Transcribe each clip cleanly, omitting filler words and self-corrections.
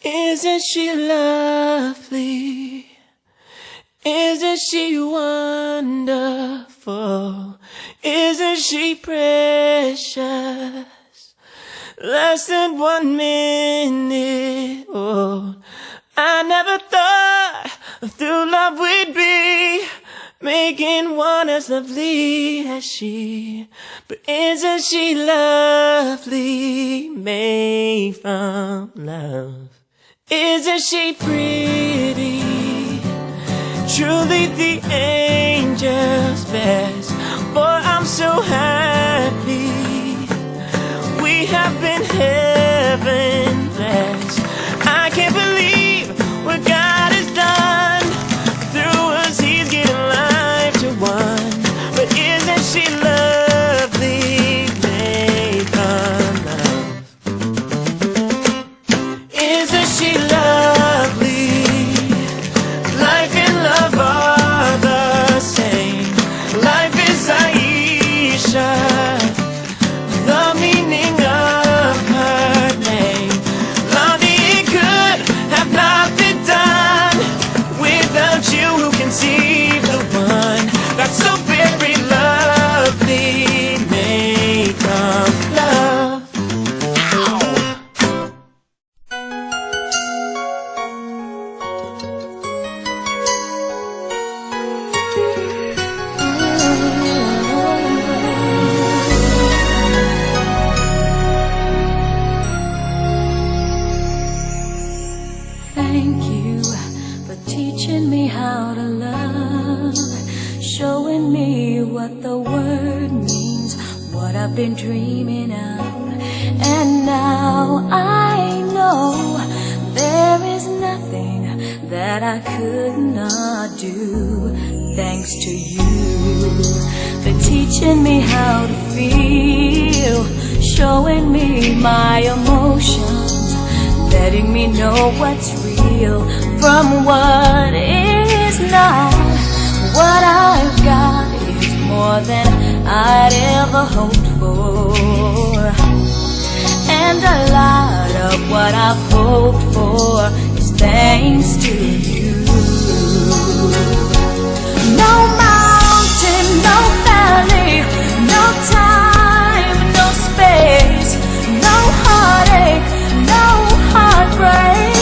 Isn't she lovely? Isn't she wonderful? Isn't she precious? Less than 1 minute old. I never thought through love we'd be making one as lovely as she. But isn't she lovely, made from love? Isn't she pretty? Truly the angel's best. Boy, I'm so happy. We have been heaven blessed. I can't believe what God has done. Through us He's giving life to one. But isn't she lovely, made from love? Isn't she lovely? Life and love are the same. Life is Aisha, the meaning of her name. Longing it could have not been done without you, who can see the one that's so very lovely, made of love. Thank you for teaching me how to love, showing me what the word means, what I've been dreaming of. And now I know there is nothing that I could not do. Thanks to you for teaching me how to feel, showing me my emotions, letting me know what's real from what is not. What I've got is more than I'd ever hoped for, and a lot of what I've hoped for is thanks to you. No mountain, no valley, no time, no space, no heartache, no heartbreak,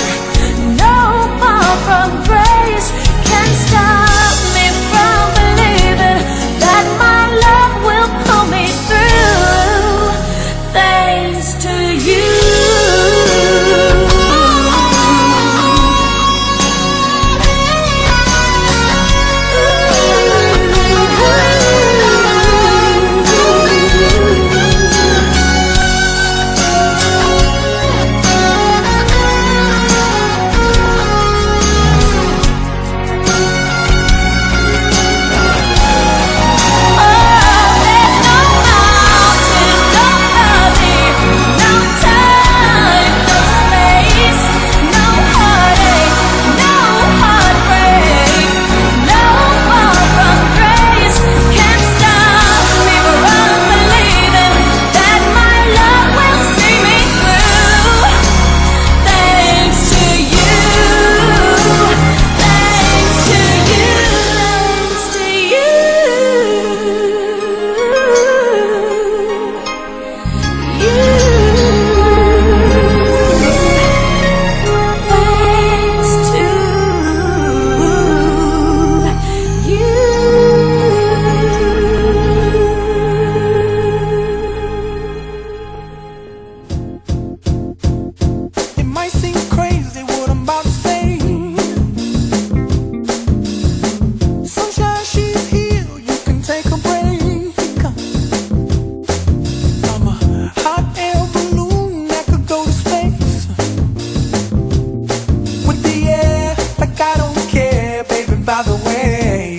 no far from grace can stop me from believing that my love will pull me through, thanks to you. By the way,